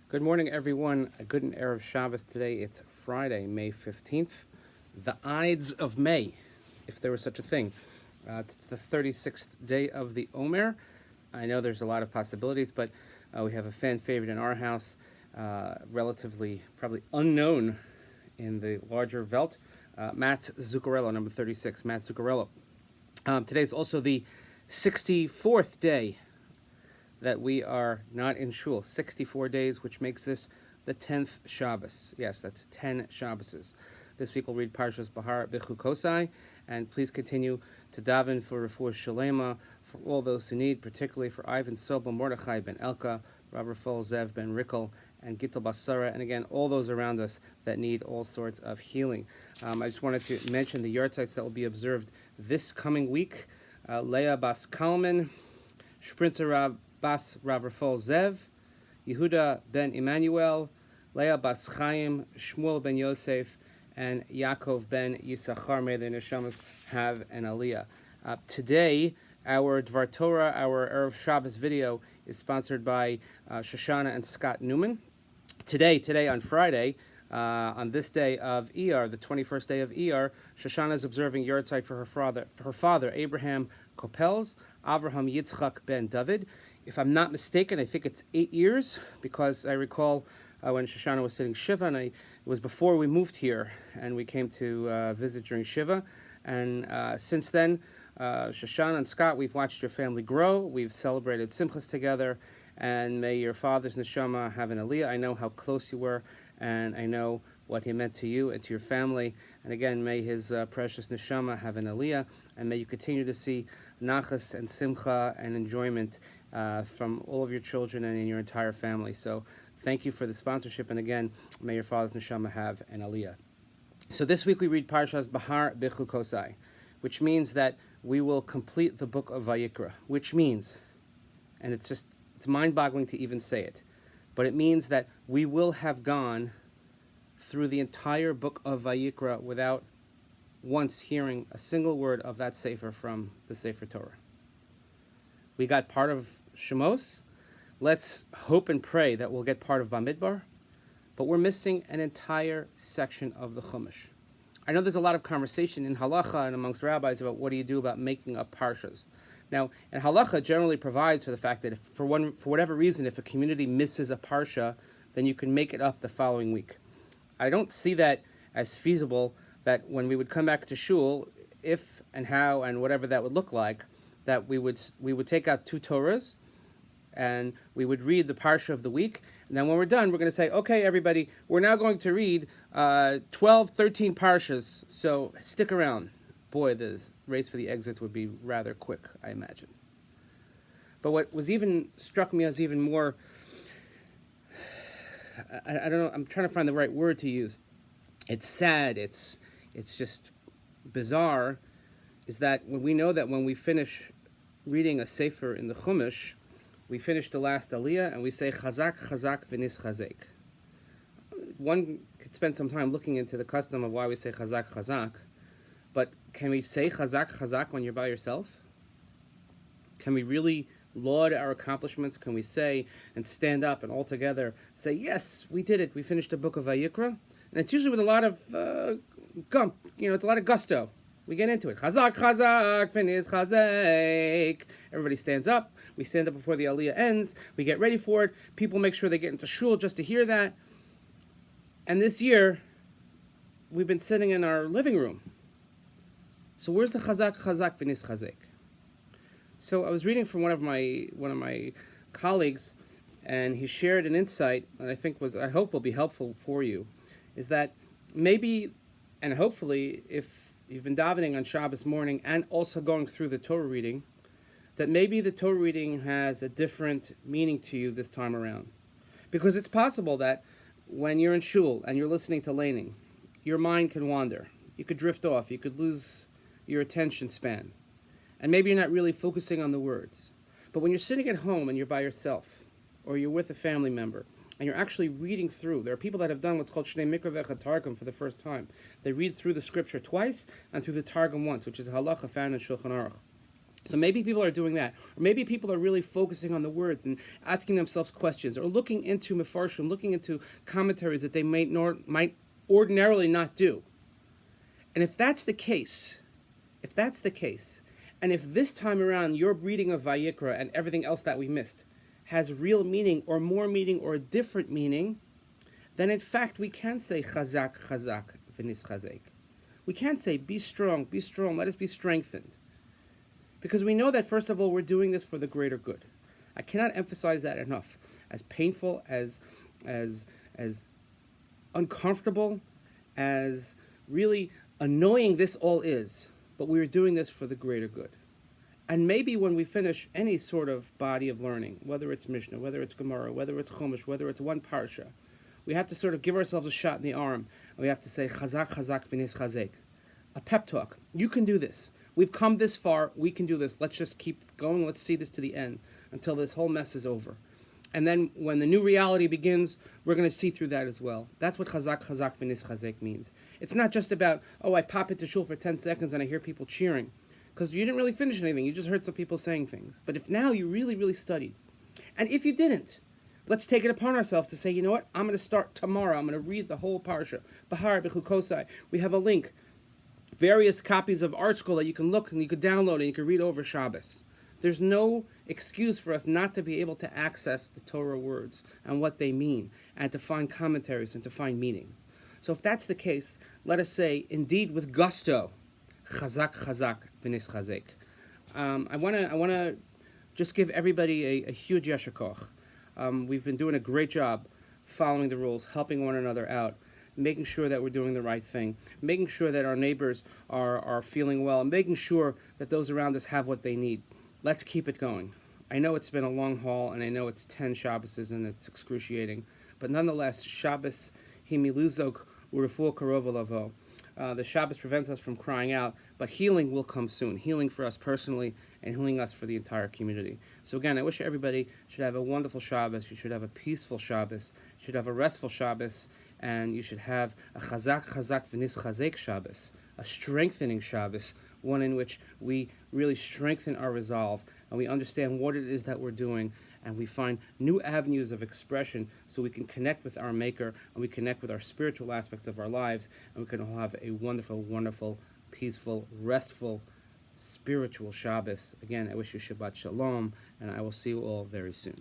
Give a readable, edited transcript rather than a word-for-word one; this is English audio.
Good morning, everyone. A good and Erev Shabbos today. It's Friday, May 15th. The Ides of May, if there was such a thing. It's the 36th day of the Omer. I know there's a lot of possibilities, but we have a fan favorite in our house, relatively probably unknown in the larger Welt, Matt Zuccarello, number 36, Matt Zuccarello. Today's also the 64th day that we are not in shul. 64 days, which makes this the 10th Shabbos. Yes, that's 10 Shabboses. This week we'll read Parshas Bahar Bechukosai, and please continue to daven for Refuah Shalema, for all those who need, particularly for Ivan Sobel, Mordechai ben Elka, Rav Rafal Zev ben Rickel, and Gittel Basara, and again, all those around us that need all sorts of healing. I just wanted to mention the yardzites that will be observed this coming week. Leah Bas Kalman, Sprinter Rab Bas Rav Rafal Zev, Yehuda ben Emmanuel, Leah Bas Chaim, Shmuel ben Yosef, and Yaakov ben Yisachar. May the neshamas have an aliyah. Today, our Dvar Torah, our Erev Shabbos video, is sponsored by Shoshana and Scott Newman. Today on Friday, on this day of Iyar, the 21st day of Iyar, Shoshana is observing yahrzeit for her father, Abraham Kopels, Avraham Yitzchak ben David. If I'm not mistaken, I think it's 8 years, because I recall when Shoshana was sitting Shiva, and it was before we moved here, and we came to visit during Shiva. And since then, Shoshana and Scott, we've watched your family grow. We've celebrated Simchas together, and may your father's neshama have an aliyah. I know how close you were, and I know what he meant to you and to your family. And again, may his precious neshama have an aliyah, and may you continue to see nachas and simcha and enjoyment from all of your children and in your entire family. So thank you for the sponsorship, and again, may your father's neshama have an aliyah. So this week we read Parshas Bahar Bechukosai, which means that we will complete the book of Vayikra, which means, and it's mind-boggling to even say it, but it means that we will have gone through the entire book of Vayikra without once hearing a single word of that sefer from the Sefer Torah. We got part of Shemos. Let's hope and pray that we'll get part of Bamidbar, but we're missing an entire section of the Chumash. I know there's a lot of conversation in halacha and amongst rabbis about what do you do about making up parshas. Now, and halacha generally provides for the fact that if, for whatever reason, if a community misses a parsha, then you can make it up the following week. I don't see that as feasible, that when we would come back to shul, if and how and whatever that would look like, that we would take out two Torahs, and we would read the parsha of the week, and then when we're done, we're going to say, okay, everybody, we're now going to read 12, 13 parshas, so stick around. Boy, the race for the exits would be rather quick, I imagine. But what struck me as even more, I don't know, I'm trying to find the right word to use. It's sad, it's just bizarre, is that when we know that when we finish reading a sefer in the Chumash, we finish the last aliyah and we say chazak, chazak, v'nis chazek. One could spend some time looking into the custom of why we say chazak, chazak, but can we say chazak, chazak when you're by yourself? Can we really laud our accomplishments? Can we say and stand up and all together say, yes, we did it, we finished the book of Vayikra? And it's usually with a lot of gump, it's a lot of gusto. We get into it. Chazak, chazak, v'nis chazek. Everybody stands up. We stand up before the aliyah ends. We get ready for it. People make sure they get into shul just to hear that. And this year, we've been sitting in our living room. So where's the chazak, chazak, v'nis chazek? So I was reading from one of my colleagues, and he shared an insight that I hope will be helpful for you, is that maybe, and hopefully, if you've been davening on Shabbos morning and also going through the Torah reading, that maybe the Torah reading has a different meaning to you this time around. Because it's possible that when you're in shul and you're listening to laning, your mind can wander. You could drift off. You could lose your attention span. And maybe you're not really focusing on the words. But when you're sitting at home and you're by yourself, or you're with a family member, and you're actually reading through. There are people that have done what's called Shnei Mikra V'Echad Targum for the first time. They read through the scripture twice and through the Targum once, which is a halacha found in Shulchan Aruch. So maybe people are doing that. Or maybe people are really focusing on the words and asking themselves questions, or looking into Mefarshim, looking into commentaries that they might ordinarily not do. And if that's the case, and if this time around your reading of Vayikra and everything else that we missed has real meaning or more meaning or a different meaning, then in fact we can say chazak, chazak, v'nis chazek. We can say be strong, let us be strengthened. Because we know that first of all we're doing this for the greater good. I cannot emphasize that enough. As painful, as uncomfortable, as really annoying this all is, but we are doing this for the greater good. And maybe when we finish any sort of body of learning, whether it's Mishnah, whether it's Gemara, whether it's Chumash, whether it's one parsha, we have to sort of give ourselves a shot in the arm, and we have to say, Chazak, Chazak, V'nis Chazek. A pep talk. You can do this. We've come this far. We can do this. Let's just keep going. Let's see this to the end until this whole mess is over. And then when the new reality begins, we're going to see through that as well. That's what Chazak, Chazak, V'nis Chazek means. It's not just about, oh, I pop into shul for 10 seconds and I hear people cheering. Because you didn't really finish anything. You just heard some people saying things. But if now you really, really studied, and if you didn't, let's take it upon ourselves to say, you know what? I'm going to start tomorrow. I'm going to read the whole parsha. Bahar, Bechukosai. We have a link. Various copies of Art School that you can look and you can download and you can read over Shabbos. There's no excuse for us not to be able to access the Torah words and what they mean and to find commentaries and to find meaning. So if that's the case, let us say, indeed with gusto, Chazak, Chazak, V'nis Chazek. I want to just give everybody a huge yasher koach. We've been doing a great job following the rules, helping one another out, making sure that we're doing the right thing, making sure that our neighbors are feeling well, and making sure that those around us have what they need. Let's keep it going. I know it's been a long haul, and I know it's 10 Shabboses, and it's excruciating, but nonetheless, Shabbos himiluzok urefuah karov lavo. The Shabbos prevents us from crying out, but healing will come soon. Healing for us personally and healing us for the entire community. So again, I wish everybody should have a wonderful Shabbos. You should have a peaceful Shabbos. You should have a restful Shabbos. And you should have a Chazak, Chazak, V'nis Chazek Shabbos, a strengthening Shabbos, one in which we really strengthen our resolve and we understand what it is that we're doing, and we find new avenues of expression so we can connect with our Maker and we connect with our spiritual aspects of our lives, and we can all have a wonderful, wonderful, peaceful, restful, spiritual Shabbos. Again, I wish you Shabbat Shalom, and I will see you all very soon.